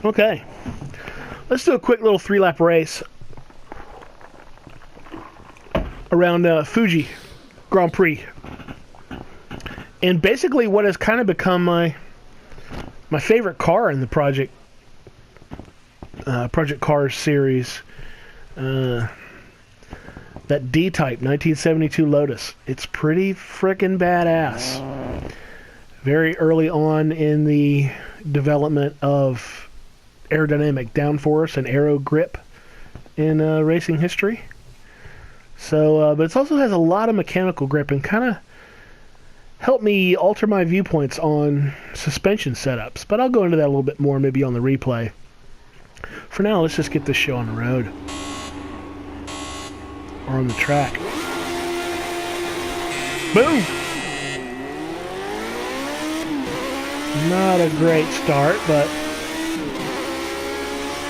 Okay, let's do a quick little 3-lap race around Fuji Grand Prix. And basically what has kind of become my favorite car in the Project Cars series, that D-Type 1972 Lotus. It's pretty frickin' badass. Very early on in the development of aerodynamic downforce and aero grip in racing history. So, but it also has a lot of mechanical grip and kind of helped me alter my viewpoints on suspension setups. But I'll go into that a little bit more maybe on the replay. For now, let's just get this show on the road. Or on the track. Boom! Not a great start, but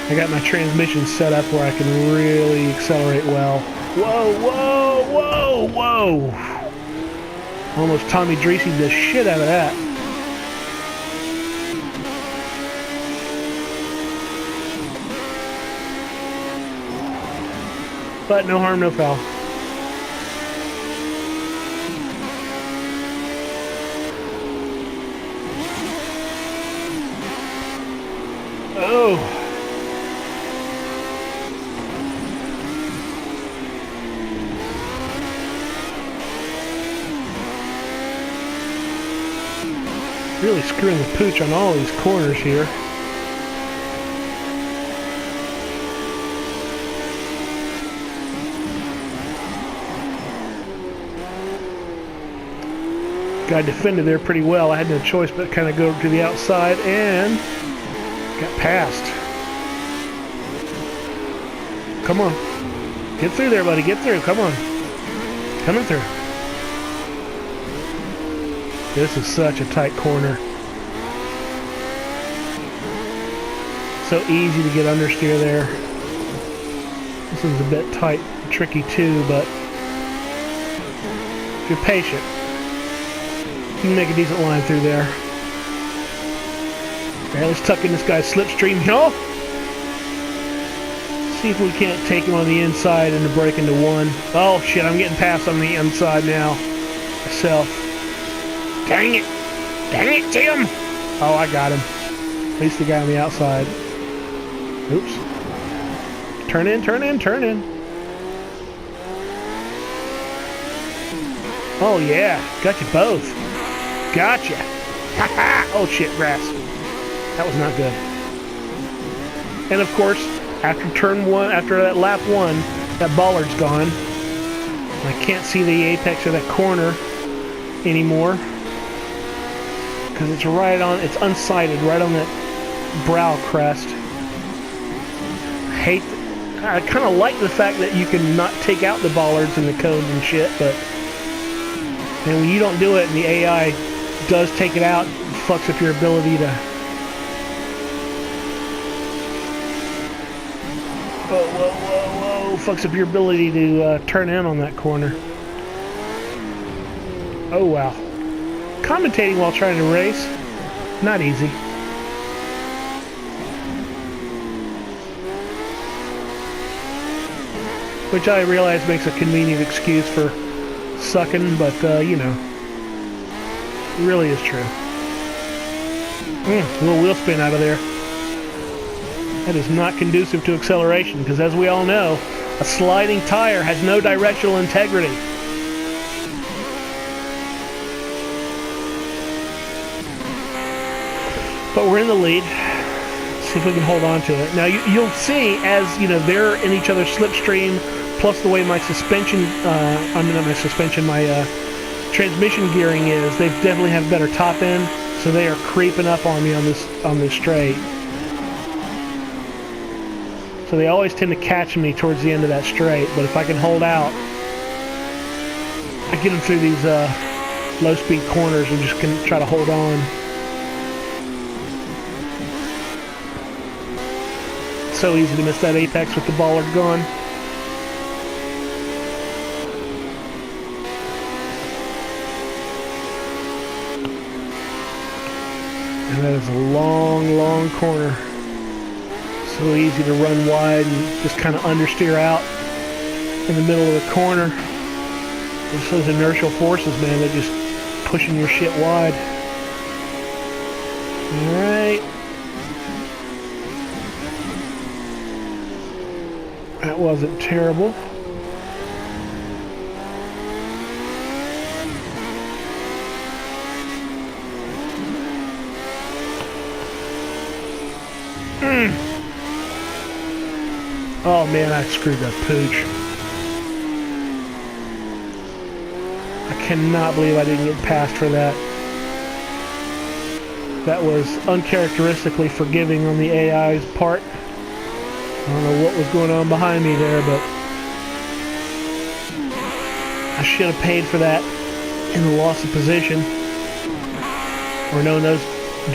I got my transmission set up where I can really accelerate well. Whoa, whoa, whoa, whoa! Almost Tommy Dreesey the shit out of that. But no harm, no foul. Oh! Really screwing the pooch on all these corners here. Guy defended there pretty well. I had no choice but kind of go to the outside and got past. Come on. Get through there, buddy. Get through. Come on. Coming through. This is such a tight corner. So easy to get understeer there. This is a bit tight, tricky too, but if you're patient, you can make a decent line through there. Okay, let's tuck in this guy's slipstream, y'all. See if we can't take him on the inside and break into one. Oh shit, I'm getting past on the inside now. Myself. Dang it! Dang it, Tim! Oh, I got him. At least the guy on the outside. Oops. Turn in, turn in, turn in. Oh yeah, got you both. Gotcha. Ha ha! Oh shit, grass. That was not good. And of course, after turn one, after that lap one, that bollard's gone. I can't see the apex of that corner anymore. Because it's right on, it's unsighted, right on that brow crest. I kind of like the fact that you can not take out the bollards and the cones and shit, but and when you don't do it and the AI does take it out, it fucks up your ability to... Whoa, whoa, whoa, whoa, fucks up your ability to turn in on that corner. Oh wow. Commentating while trying to race, not easy. Which I realize makes a convenient excuse for sucking, but you know, it really is true. A little wheel spin out of there. That is not conducive to acceleration, because as we all know, a sliding tire has no directional integrity. But we're in the lead. Let's see if we can hold on to it. Now you'll see, as you know, they're in each other's slipstream, plus the way my suspension, my transmission gearing is, they definitely have better top end, so they are creeping up on me on this straight. So they always tend to catch me towards the end of that straight, but if I can hold out, I get them through these low-speed corners and just can try to hold on. So easy to miss that apex with the bollard gone. And that is a long, long corner. So easy to run wide and just kind of understeer out in the middle of the corner. Just those inertial forces, man, they're just pushing your shit wide. Alright. That wasn't terrible. Oh man, I screwed that pooch. I cannot believe I didn't get passed for that. That was uncharacteristically forgiving on the AI's part. I don't know what was going on behind me there, but I should have paid for that in the loss of position. Or known those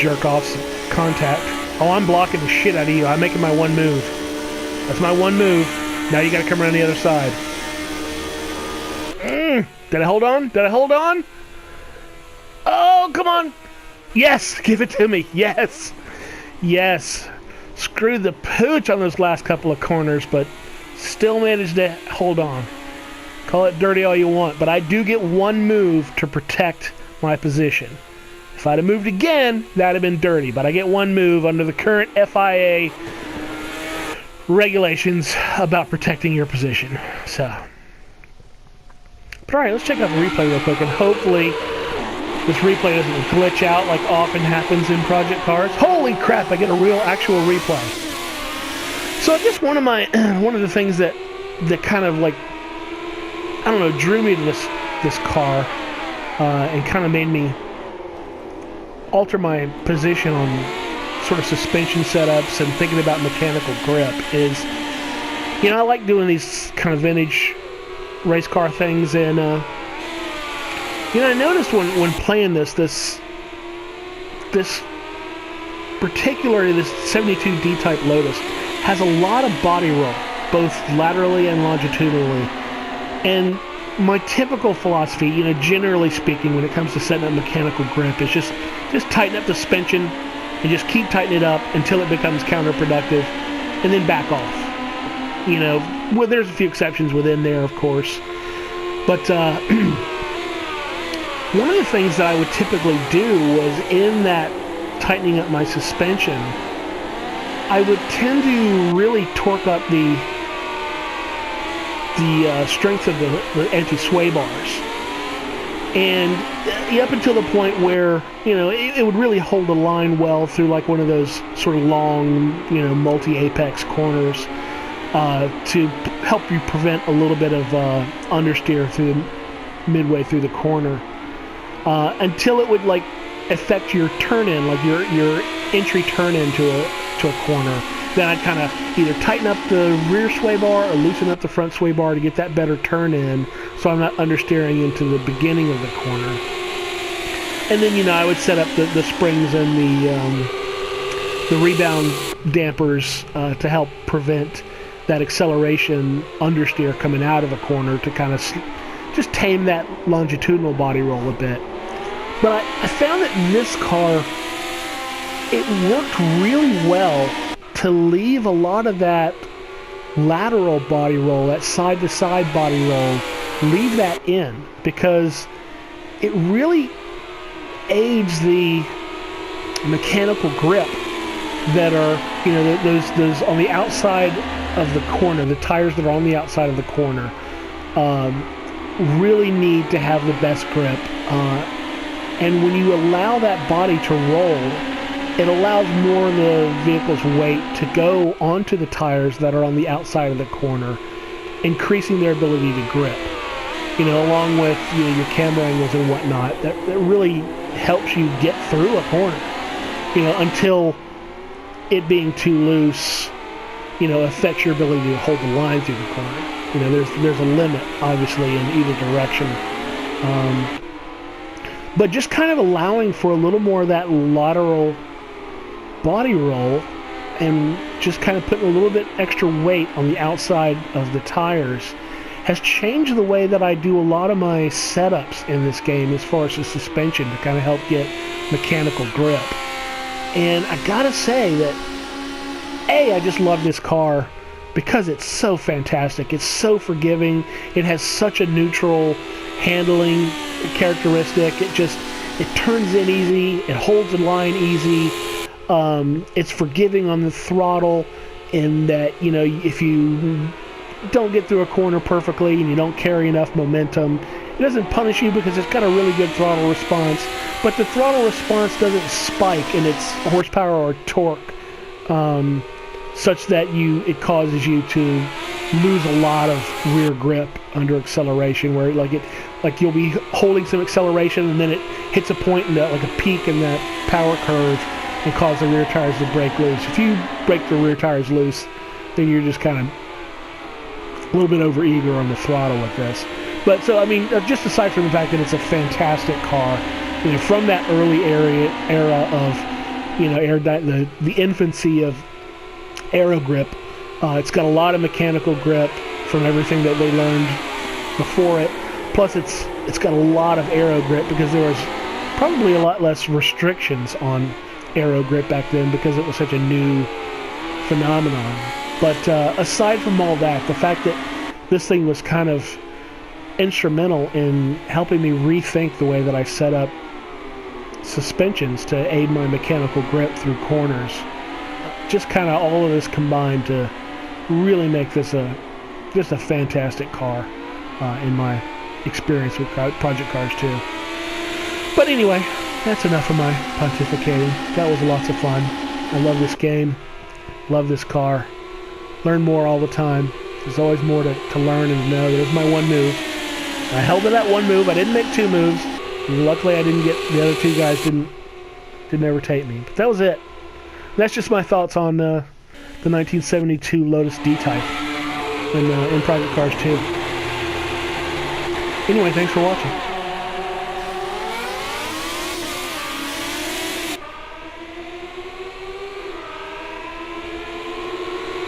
jerk-offs contact. Oh, I'm blocking the shit out of you. I'm making my one move. That's my one move. Now you gotta come around the other side. Did I hold on? Did I hold on? Oh, come on. Yes, give it to me. Yes. Yes. Screwed the pooch on those last couple of corners, but still managed to hold on. Call it dirty all you want, but I do get one move to protect my position. If I'd have moved again, that'd have been dirty, but I get one move under the current FIA regulations about protecting your position. So, but alright, let's check out the replay real quick, and hopefully this replay doesn't glitch out like often happens in Project Cars. Holy crap, I get a real, actual replay. So I guess one of the things that kind of like, I don't know, drew me to this car and kind of made me alter my position on sort of suspension setups and thinking about mechanical grip is, you know, I like doing these kind of vintage race car things, and you know, I noticed when playing this particularly this 72D type Lotus has a lot of body roll, both laterally and longitudinally. And my typical philosophy, you know, generally speaking, when it comes to setting up mechanical grip, is just tighten up the suspension and just keep tightening it up until it becomes counterproductive, and then back off. You know, well, there's a few exceptions within there, of course, but one of the things that I would typically do was, in that tightening up my suspension, I would tend to really torque up the strength of the anti-sway bars, and up until the point where, you know, it would really hold the line well through like one of those sort of long, you know, multi-apex corners to help you prevent a little bit of understeer through midway through the corner. Until it would like affect your turn-in, like your entry turn-in to a corner. Then I'd kind of either tighten up the rear sway bar or loosen up the front sway bar to get that better turn-in, so I'm not understeering into the beginning of the corner. And then, you know, I would set up the springs and the rebound dampers to help prevent that acceleration understeer coming out of a corner, to kind of just tame that longitudinal body roll a bit. But I found that in this car, it worked really well to leave a lot of that lateral body roll, that side-to-side body roll, leave that in, because it really aids the mechanical grip that are, you know, those on the outside of the corner, the tires that are on the outside of the corner, really need to have the best grip. And when you allow that body to roll, it allows more of the vehicle's weight to go onto the tires that are on the outside of the corner, increasing their ability to grip. You know, along with, you know, your camber angles and whatnot, that really helps you get through a corner. You know, until it being too loose, you know, affects your ability to hold the line through the corner. You know, there's a limit, obviously, in either direction. But just kind of allowing for a little more of that lateral body roll, and just kind of putting a little bit extra weight on the outside of the tires, has changed the way that I do a lot of my setups in this game as far as the suspension, to kind of help get mechanical grip. And I gotta say that I just love this car because it's so fantastic. It's so forgiving. It has such a neutral handling characteristic. It turns in easy. It holds the line easy. It's forgiving on the throttle in that, you know, if you don't get through a corner perfectly and you don't carry enough momentum, it doesn't punish you because it's got a really good throttle response. But the throttle response doesn't spike in its horsepower or torque such that it causes you to lose a lot of rear grip under acceleration, where like you'll be holding some acceleration and then it hits a point in like a peak in that power curve and cause the rear tires to break loose. If you break the rear tires loose, then you're just kind of a little bit over eager on the throttle with this. But so, I mean, just aside from the fact that it's a fantastic car, you know, from that early era of, you know, the infancy of aero grip, it's got a lot of mechanical grip from everything that they learned before it. Plus, it's got a lot of aero grip because there was probably a lot less restrictions on aero grip back then because it was such a new phenomenon. But aside from all that, the fact that this thing was kind of instrumental in helping me rethink the way that I set up suspensions to aid my mechanical grip through corners. Just kind of all of this combined to really make this just a fantastic car in my experience with Project Cars 2. But anyway, that's enough of my pontificating. That was lots of fun. I love this game. Love this car. Learn more all the time. There's always more to learn and to know. There's my one move. I held to that one move. I didn't make two moves. And luckily, I didn't get the other two guys didn't overtake me. But that was it. That's just my thoughts on the 1972 Lotus D-Type in Project Cars 2. Anyway, thanks for watching.